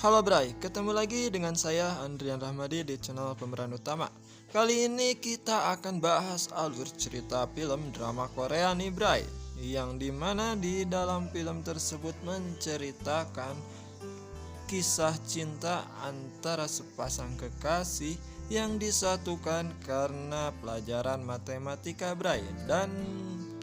Halo Bray, ketemu lagi dengan saya Andrian Rahmadi di channel Pemeran Utama. Kali ini kita akan bahas alur cerita film drama Korea nih Bray, yang dimana di dalam film tersebut menceritakan kisah cinta antara sepasang kekasih yang disatukan karena pelajaran matematika Bray. Dan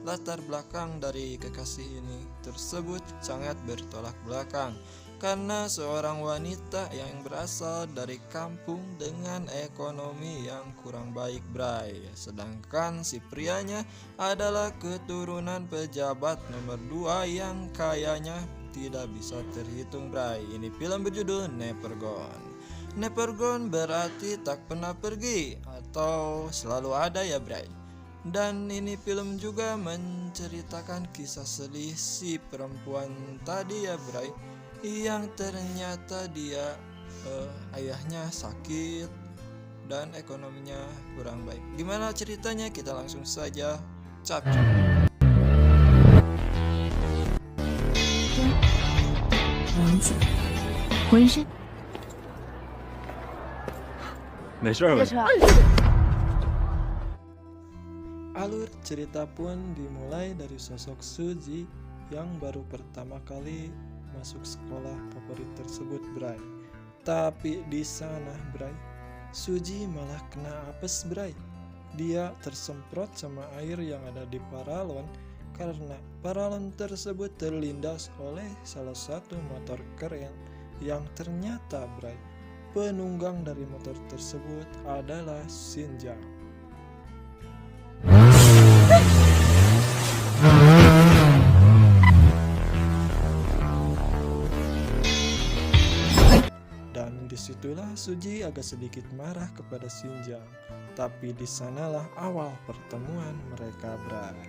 latar belakang dari kekasih ini tersebut sangat bertolak belakang, karena seorang wanita yang berasal dari kampung dengan ekonomi yang kurang baik Bray, sedangkan si prianya adalah keturunan pejabat nomor 2 yang kayanya tidak bisa terhitung Bray. Ini film berjudul Never Gone. Never Gone berarti tak pernah pergi atau selalu ada ya Bray. Dan ini film juga menceritakan kisah sedih si perempuan tadi ya Bray, yang ternyata dia ayahnya sakit dan ekonominya kurang baik. Gimana ceritanya? Kita langsung saja capcus. 王子，浑身没事吧？ Alur cerita pun dimulai dari sosok Suji yang baru pertama kali masuk sekolah favorit tersebut Bray. Tapi di sana Bray, Suji malah kena apes Bray. Dia tersemprot sama air yang ada di paralon karena paralon tersebut terlindas oleh salah satu motor keren yang ternyata Bray, penunggang dari motor tersebut adalah Shinjang. Dan disitulah Suji agak sedikit marah kepada Shinjang. Tapi disanalah awal pertemuan mereka Bray.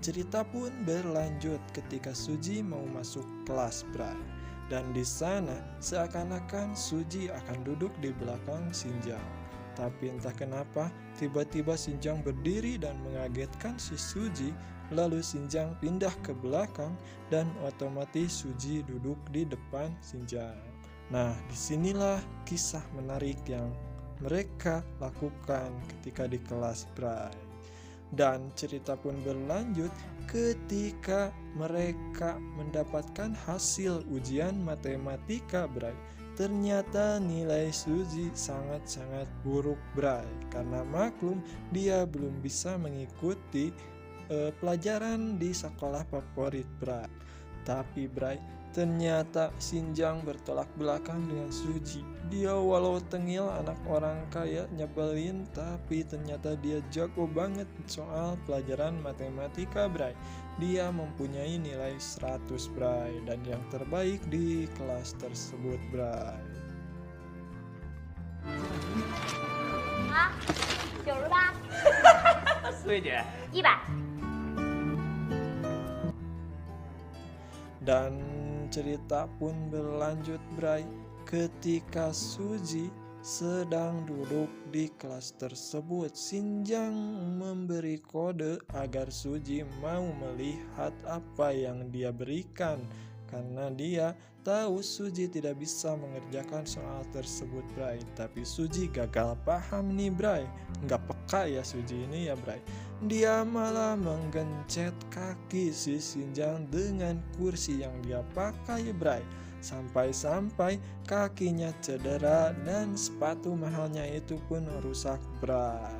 Cerita pun berlanjut ketika Suji mau masuk kelas Bray. Dan di sana seakan-akan Suji akan duduk di belakang Shinjang. Tapi entah kenapa tiba-tiba Shinjang berdiri dan mengagetkan si Suji. Lalu Shinjang pindah ke belakang dan otomatis Suji duduk di depan Shinjang. Nah, disinilah kisah menarik yang mereka lakukan ketika di kelas Bray. Dan cerita pun berlanjut ketika mereka mendapatkan hasil ujian matematika Bray. Ternyata nilai Suji sangat-sangat buruk Bray, karena maklum dia belum bisa mengikuti pelajaran di sekolah favorit Bray. Tapi Bray, ternyata Shinjang bertolak belakang dengan Suji. Dia walau tengil anak orang kaya nyebelin, tapi ternyata dia jago banget soal pelajaran matematika Bray. Dia mempunyai nilai 100 Bray, dan yang terbaik di kelas tersebut Bray. 啊，98，碎姐， 100。 Dan cerita pun berlanjut Bray ketika Suji sedang duduk di kelas tersebut. Shinjang memberi kode agar Suji mau melihat apa yang dia berikan, karena dia tahu Suji tidak bisa mengerjakan soal tersebut Bray. Tapi Suji gagal paham nih Bray, nggak peka ya Suji ini ya Bray. Dia malah menggencet kaki si Shinjang dengan kursi yang dia pakai Bray. Sampai-sampai kakinya cedera dan sepatu mahalnya itu pun rusak Bray.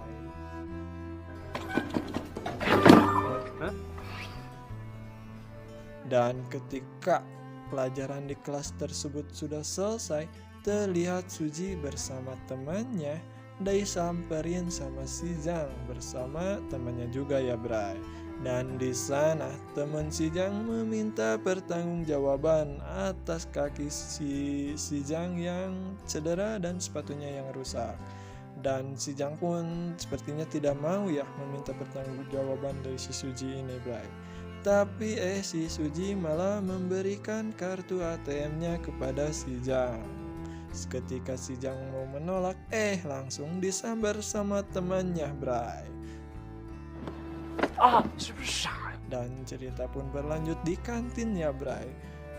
Dan ketika pelajaran di kelas tersebut sudah selesai, terlihat Suji bersama temannya disamperin sama Shinjang bersama temannya juga ya Bray. Dan di sana teman Shinjang meminta pertanggungjawaban atas kaki si Shinjang yang cedera dan sepatunya yang rusak. Dan Shinjang pun sepertinya tidak mau ya meminta pertanggungjawaban dari si Suji ini Bray. Tapi si Suji malah memberikan kartu ATM-nya kepada Shinjang. Ketika Shinjang mau menolak, langsung disambar sama temannya Bray. 啊，是不是傻呀？ Dan cerita pun berlanjut di kantin ya Bray.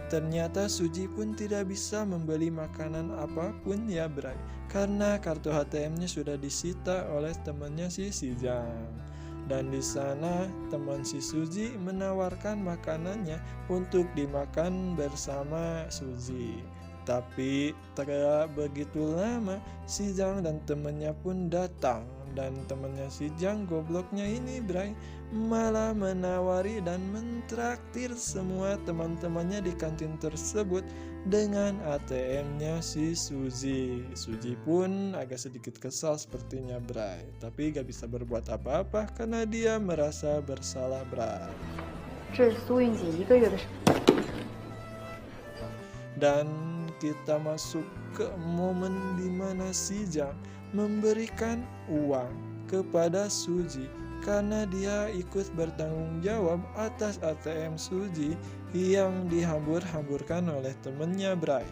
ternyata Suji pun tidak bisa membeli makanan apapun ya Bray, karena kartu ATM-nya sudah disita oleh temannya si Sijang. Dan di sana teman si Suji menawarkan makanannya untuk dimakan bersama Suji. Tapi tidak begitu lama, Sijang dan temannya pun datang. Dan temannya Sijang gobloknya ini Bray, malah menawari dan mentraktir semua teman-temannya di kantin tersebut dengan ATM-nya si Suji. Suji pun agak sedikit kesal sepertinya Bray, tapi gak bisa berbuat apa-apa karena dia merasa bersalah Bray. Dan kita masuk ke momen dimana Sijang memberikan uang kepada Suji karena dia ikut bertanggung jawab atas ATM Suji yang dihambur-hamburkan oleh temannya Bray.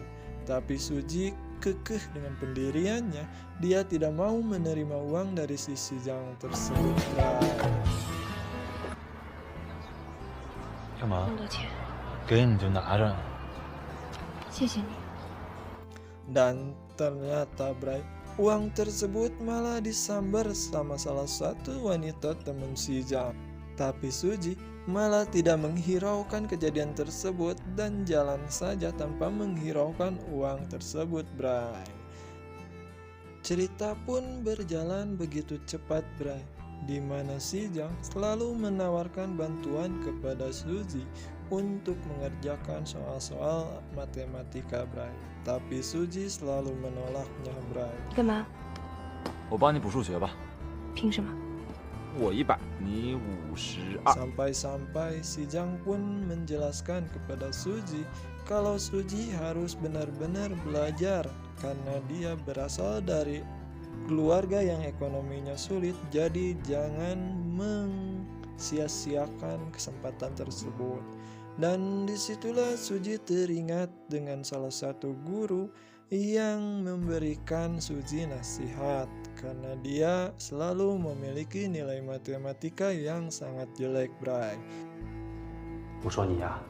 Tapi Suji kekeh dengan pendiriannya, dia tidak mau menerima uang dari si Sijang tersebut Bray. 干嘛？这么多钱，给你就拿着。谢谢你。 Dan ternyata Bray, uang tersebut malah disambar sama salah satu wanita teman Sijang. Tapi Suji malah tidak menghiraukan kejadian tersebut dan jalan saja tanpa menghiraukan uang tersebut Bray. Cerita pun berjalan begitu cepat Bray, di mana Sijang selalu menawarkan bantuan kepada Suji untuk mengerjakan soal-soal matematika Bray. Tapi Suji selalu menolaknya Bray. 干嘛？ 我帮你补数学吧， 凭什么？ 我100，你52。 Sampai-sampai Sijang pun menjelaskan kepada Suji kalau Suji harus benar-benar belajar karena dia berasal dari keluarga yang ekonominya sulit, jadi jangan sia-siakan kesempatan tersebut. Dan disitulah Suji teringat dengan salah satu guru yang memberikan Suji nasihat karena dia selalu memiliki nilai matematika yang sangat jelek Bray. 我说你呀，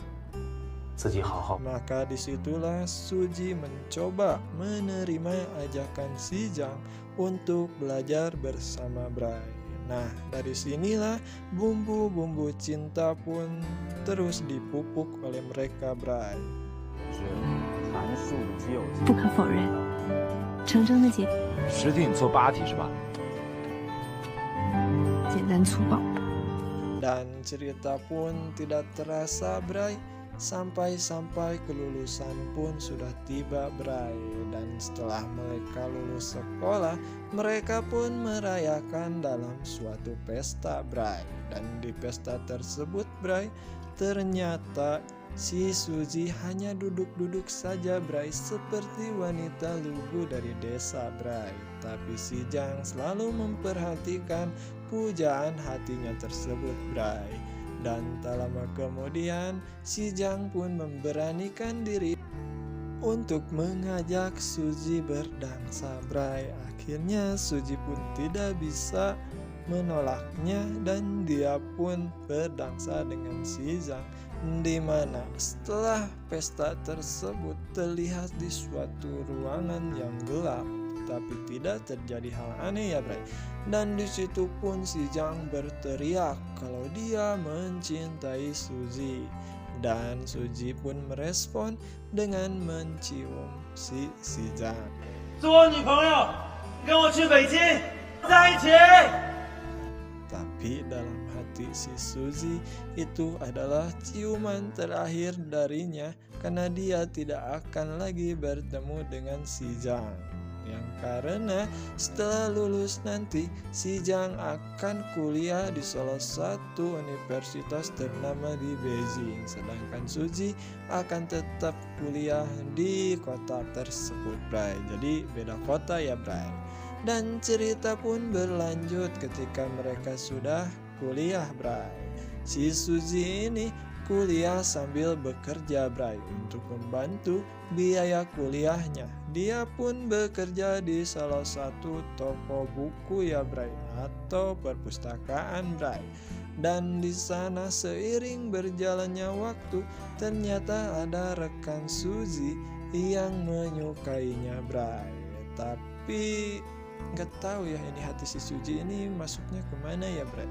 自己好好。 Maka disitulah Suji mencoba menerima ajakan Sijang untuk belajar bersama Bray. Nah, dari sinilah bumbu-bumbu cinta pun terus dipupuk oleh mereka Bray. 是函数奇有不可否认，程程的解10题你错8题是吧？ 简单粗暴。 Dan cerita pun tidak terasa Bray, sampai-sampai kelulusan pun sudah tiba Bray. Dan setelah mereka lulus sekolah, mereka pun merayakan dalam suatu pesta Bray. Dan di pesta tersebut Bray, ternyata si Suji hanya duduk-duduk saja Bray, seperti wanita lugu dari desa Bray. Tapi Sijang selalu memperhatikan pujaan hatinya tersebut Bray. Dan tak lama kemudian Sijang pun memberanikan diri untuk mengajak Suji berdansa Bray. Akhirnya Suji pun tidak bisa menolaknya dan dia pun berdansa dengan Sijang, di mana setelah pesta tersebut terlihat di suatu ruangan yang gelap, tapi tidak terjadi hal aneh ya Bray. Dan di situ pun Sijang berteriak kalau dia mencintai Suji. Dan Suji pun merespon dengan mencium si Sijang. 做我女朋友，跟我去北京，在一起。 Tapi dalam hati si Suji itu adalah ciuman terakhir darinya karena dia tidak akan lagi bertemu dengan Sijang. Yang karena setelah lulus nanti Sijang akan kuliah di salah satu universitas ternama di Beijing, sedangkan Suji akan tetap kuliah di kota tersebut Bray. Jadi beda kota ya Bray. Dan cerita pun berlanjut ketika mereka sudah kuliah Bray. Si Suji ini kuliah sambil bekerja Bray untuk membantu biaya kuliahnya. Dia pun bekerja di salah satu toko buku ya Bray, atau perpustakaan Bray. Dan di sana seiring berjalannya waktu, ternyata ada rekan Suzy yang menyukainya, Bray. Tapi nggak tahu ya ini hati si Suzy ini masuknya kemana ya, Bray.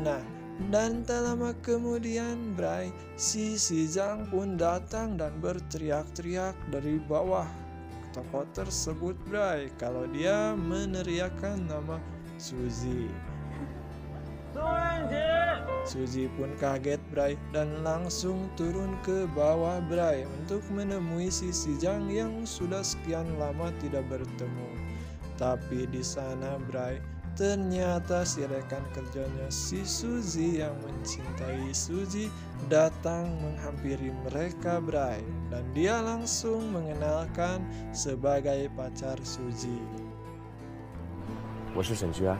Nah, dan tak lama kemudian, Bray, si Jang pun datang dan berteriak-teriak dari bawah toko tersebut, Bray, kalau dia meneriakkan nama Suzy. Suzy pun kaget, Bray, dan langsung turun ke bawah, Bray, untuk menemui si Jang yang sudah sekian lama tidak bertemu. Tapi di sana, Bray, ternyata si rekan kerjanya si Suzy yang mencintai Suzy datang menghampiri mereka, Bray, dan dia langsung mengenalkan sebagai pacar Suzy. 我是沈居安，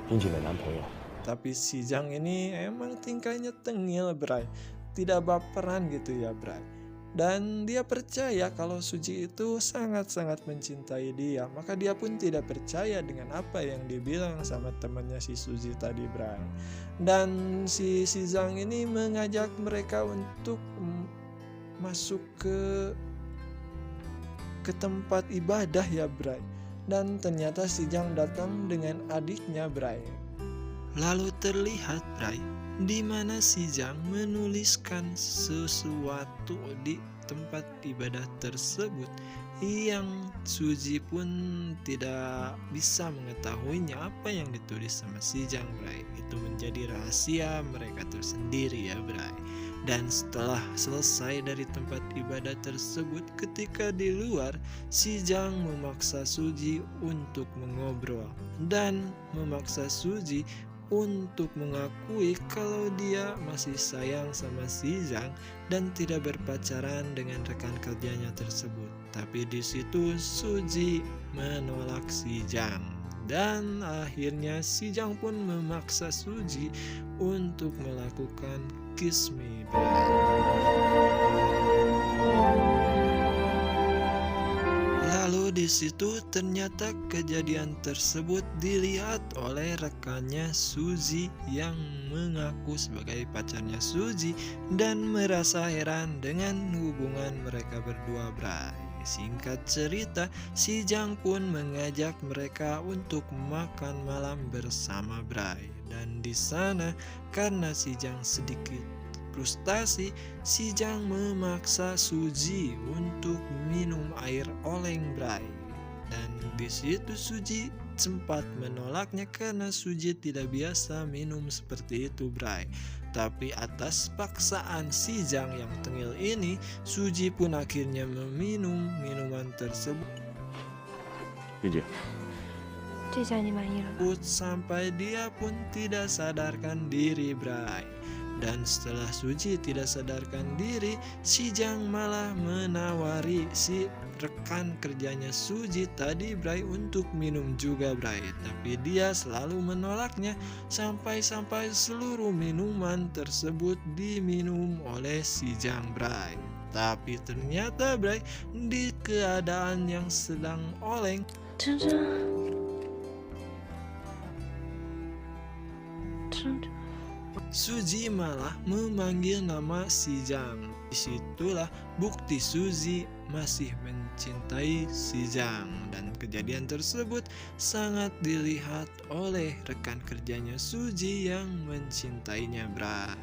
冰姐的男朋友。 Tapi si Jang ini emang tingkahnya tengil, Bray, tidak baperan gitu ya, Bray. Dan dia percaya kalau Suzy itu sangat-sangat mencintai dia. Maka dia pun tidak percaya dengan apa yang dibilang sama temannya si Suzy tadi, Bray. Dan si Jang ini mengajak mereka untuk masuk ke tempat ibadah ya, Bray. Dan ternyata si Jang datang dengan adiknya, Bray. Lalu terlihat, Bray, di mana si Jang menuliskan sesuatu di tempat ibadah tersebut yang Suzy pun tidak bisa mengetahuinya apa yang ditulis sama si Jang, Bray. Itu menjadi rahasia mereka tersendiri ya, Bray. Dan setelah selesai dari tempat ibadah tersebut, ketika di luar, si Jang memaksa Suzy untuk mengobrol dan memaksa Suzy untuk mengakui kalau dia masih sayang sama si Jang dan tidak berpacaran dengan rekan kerjanya tersebut. Tapi di situ Suzy menolak si Jang. Dan akhirnya si Jang pun memaksa Suzy untuk melakukan kiss me. Lalu di situ ternyata kejadian tersebut dilihat oleh rekannya Suzy yang mengaku sebagai pacarnya Suzy dan merasa heran dengan hubungan mereka berdua, Bray. Singkat cerita, si Jang pun mengajak mereka untuk makan malam bersama, Bray. Dan di sana karena si Jang sedikit frustasi, si Jang memaksa Suzy untuk minum air oleng, Bray. Dan di situ Suzy sempat menolaknya karena Suzy tidak biasa minum seperti itu, Bray. Tapi atas paksaan si Jang yang tengil ini, Suzy pun akhirnya meminum minuman tersebut. 冰姐，这下你满意了吧？ Sampai dia pun tidak sadarkan diri, Bray. Dan setelah Suzy tidak sadarkan diri, si Jang malah menawari si rekan kerjanya Suzy tadi, Bray, untuk minum juga, Bray. Tapi dia selalu menolaknya sampai-sampai seluruh minuman tersebut diminum oleh si Jang, Bray. Tapi ternyata, Bray, di keadaan yang sedang oleng, 铮铮，铮铮。 Suzy malah memanggil nama si Jang. Disitulah bukti Suzy masih mencintai si Jang. Dan kejadian tersebut sangat dilihat oleh rekan kerjanya Suzy yang mencintainya, Bray.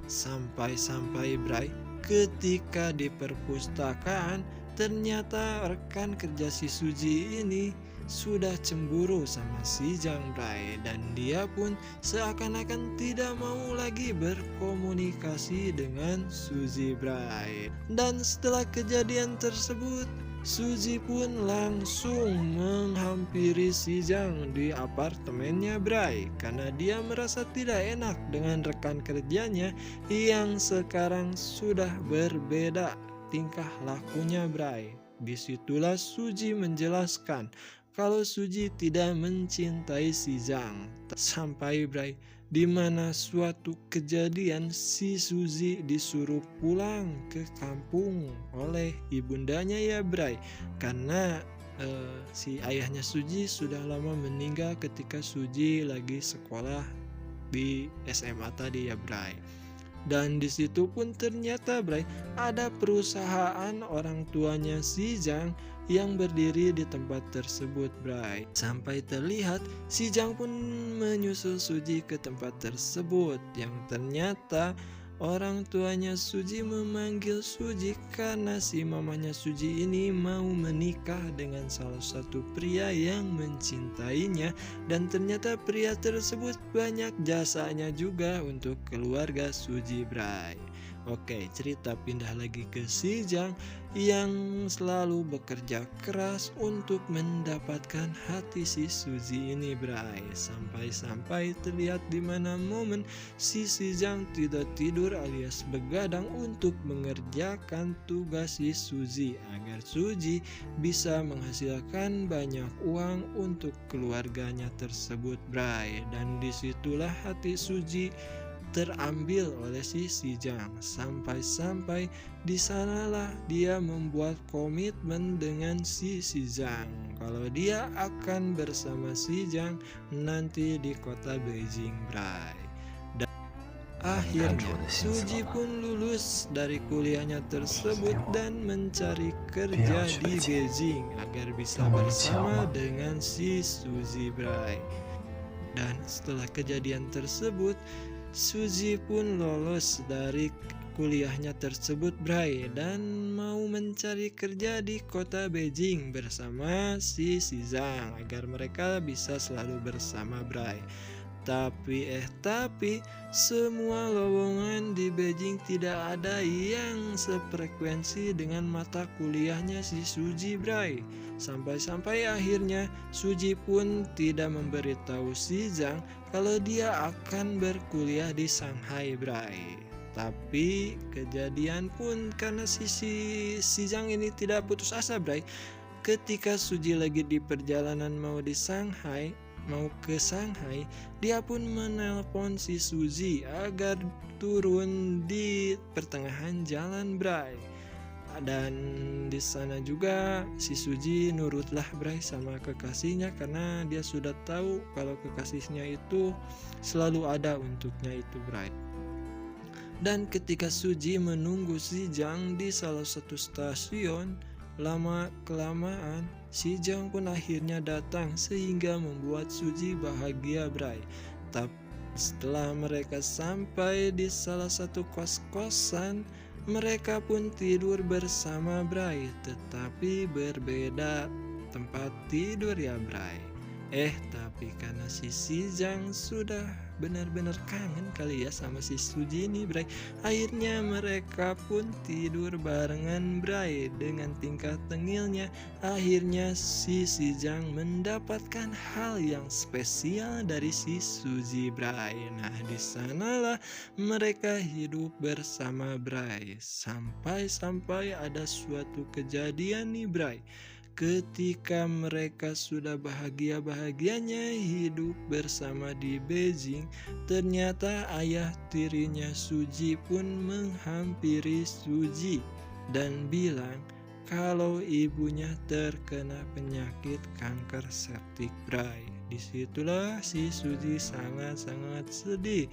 Sampai-sampai, Bray, ketika di perpustakaan, ternyata rekan kerja si Suzy ini sudah cemburu sama si Jang, Bray. Dan dia pun seakan-akan tidak mau lagi berkomunikasi dengan Suzy, Bray. Dan setelah kejadian tersebut, Suzy pun langsung menghampiri si Jang di apartemennya, Bray, karena dia merasa tidak enak dengan rekan kerjanya yang sekarang sudah berbeda tingkah lakunya, Bray. Disitulah Suzy menjelaskan kalau Suzy tidak mencintai si Jang. Sampai, Bray, di mana suatu kejadian si Suzy disuruh pulang ke kampung oleh ibundanya ya, Bray. Karena si ayahnya Suzy sudah lama meninggal ketika Suzy lagi sekolah di SMA tadi ya Bray. Dan di situ pun ternyata Bray ada perusahaan orang tuanya si Jang yang berdiri di tempat tersebut Bray. Sampai terlihat si Jang pun menyusul Suji ke tempat tersebut, yang ternyata orang tuanya Suji memanggil Suji karena si mamanya Suji ini mau menikah dengan salah satu pria yang mencintainya, dan ternyata pria tersebut banyak jasanya juga untuk keluarga Suji Bray. Oke, cerita pindah lagi ke si Jang yang selalu bekerja keras untuk mendapatkan hati si Suji ini Bray. Sampai-sampai terlihat di mana momen si Jang tidak tidur alias begadang untuk mengerjakan tugas si Suji agar Suji bisa menghasilkan banyak uang untuk keluarganya tersebut Bray. Dan disitulah hati Suji terambil oleh si Jang. Sampai-sampai di sanalah dia membuat komitmen dengan si Jang kalau dia akan bersama si Jang nanti di kota Beijing Bray. Dan akhirnya Suji pun lulus dari kuliahnya tersebut dan mencari kerja di Beijing agar bisa bersama dengan si Suji Bray. Dan setelah kejadian tersebut, Suji pun lolos dari kuliahnya tersebut Bray dan mau mencari kerja di kota Beijing bersama si Jang agar mereka bisa selalu bersama Bray. Tapi semua lowongan di Beijing tidak ada yang sefrekuensi dengan mata kuliahnya si Suji Bray. Sampai-sampai akhirnya Suji pun tidak memberitahu si Jang kalau dia akan berkuliah di Shanghai Bray. Tapi kejadian pun karena si Jang ini tidak putus asa Bray. Ketika Suji lagi di perjalanan mau ke Shanghai, dia pun menelpon si Suji agar turun di pertengahan jalan Bray. Dan di sana juga si Suji nurutlah Bray sama kekasihnya karena dia sudah tahu kalau kekasihnya itu selalu ada untuknya itu Bray. Dan ketika Suji menunggu si Jang di salah satu stasiun, lama kelamaan si Jang pun akhirnya datang sehingga membuat Suji bahagia Bray. Tapi setelah mereka sampai di salah satu kos-kosan, mereka pun tidur bersama Bray, tetapi berbeda tempat tidur ya Bray. Tapi karena si Jang sudah benar-benar kangen kali ya sama si Suji ini Bray, akhirnya mereka pun tidur barengan Bray. Dengan tingkah tengilnya, akhirnya si Jang mendapatkan hal yang spesial dari si Suji Bray. Nah di sanalah mereka hidup bersama Bray. Sampai ada suatu kejadian nih Bray. Ketika mereka sudah bahagia-bahagianya hidup bersama di Beijing, ternyata ayah tirinya Suji pun menghampiri Suji dan bilang kalau ibunya terkena penyakit kanker septik Bray. Disitulah si Suji sangat-sangat sedih,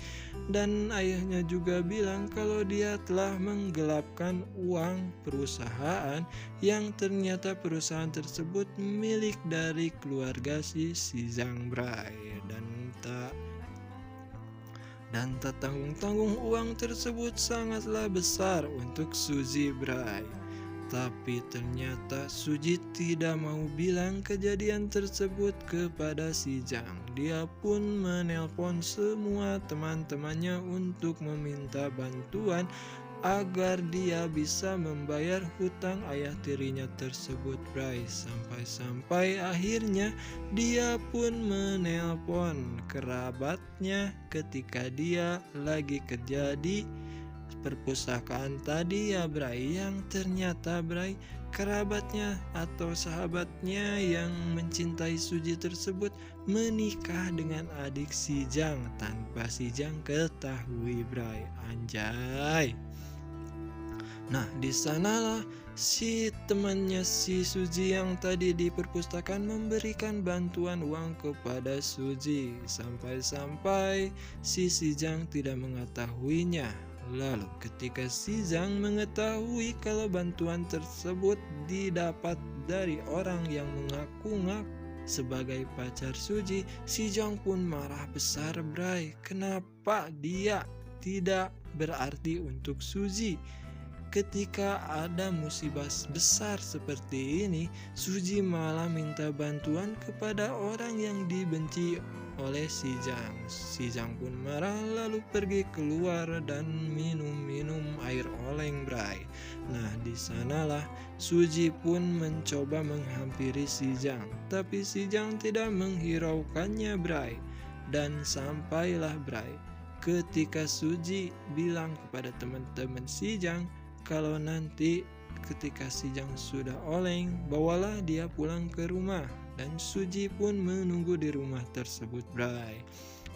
dan ayahnya juga bilang kalau dia telah menggelapkan uang perusahaan yang ternyata perusahaan tersebut milik dari keluarga si Jang Bray. Dan tak tanggung-tanggung uang tersebut sangatlah besar untuk Suji Bray. Tapi ternyata Suji tidak mau bilang kejadian tersebut kepada si Jang. Dia pun menelpon semua teman-temannya untuk meminta bantuan agar dia bisa membayar hutang ayah tirinya tersebut Bray. Sampai akhirnya dia pun menelpon kerabatnya ketika dia lagi kerja di perpustakaan tadi ya Bray, yang ternyata Bray kerabatnya atau sahabatnya yang mencintai Suji tersebut menikah dengan adik si Jang tanpa si Jang ketahui Bray. Anjay. Nah, di sanalah si temannya si Suji yang tadi di perpustakaan memberikan bantuan uang kepada Suji. Sampai-sampai si Sijang tidak mengetahuinya. Lalu ketika Sijang mengetahui kalau bantuan tersebut didapat dari orang yang mengaku-ngaku sebagai pacar Suji, Sijang pun marah besar, Bray. Kenapa dia tidak berarti untuk Suji? Ketika ada musibah besar seperti ini, Suji malah minta bantuan kepada orang yang dibenci oleh Sijang. Sijang pun marah lalu pergi keluar dan minum air oleng, Bray. Nah, di sanalah Suji pun mencoba menghampiri Sijang, tapi Sijang tidak menghiraukannya, Bray. Dan sampailah, Bray, ketika Suji bilang kepada teman-teman Sijang kalau nanti ketika Sijang sudah oleng, bawalah dia pulang ke rumah. Dan Suji pun menunggu di rumah tersebut, Bray.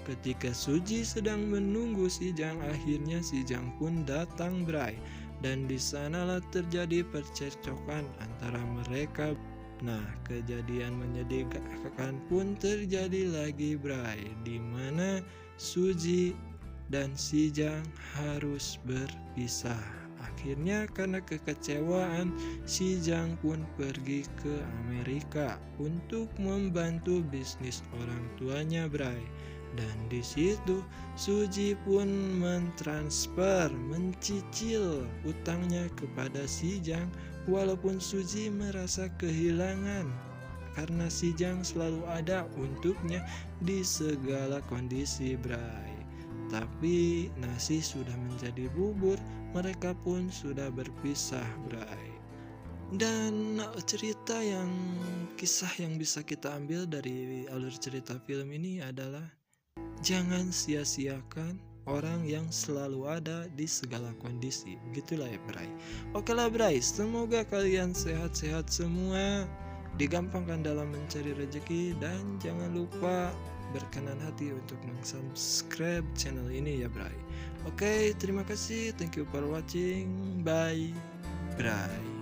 Ketika Suji sedang menunggu Sijang, akhirnya Sijang pun datang, Bray. Dan di sanalah terjadi percekcokan antara mereka. Nah, kejadian menyedihkan pun terjadi lagi, Bray, di mana Suji dan Sijang harus berpisah. Akhirnya karena kekecewaan, Sijang pun pergi ke Amerika untuk membantu bisnis orang tuanya, Bray. Dan di situ Suji pun mencicil utangnya kepada Sijang, walaupun Suji merasa kehilangan karena Sijang selalu ada untuknya di segala kondisi, Bray. Tapi nasi sudah menjadi bubur, mereka pun sudah berpisah, Bray. Dan kisah yang bisa kita ambil dari alur cerita film ini adalah jangan sia-siakan orang yang selalu ada di segala kondisi. Begitulah ya, Bray. Oke lah, Bray, semoga kalian sehat-sehat semua, digampangkan dalam mencari rezeki, dan jangan lupa berkenan hati untuk subscribe channel ini ya, Bray. Oke, terima kasih. Thank you for watching. Bye. Bye.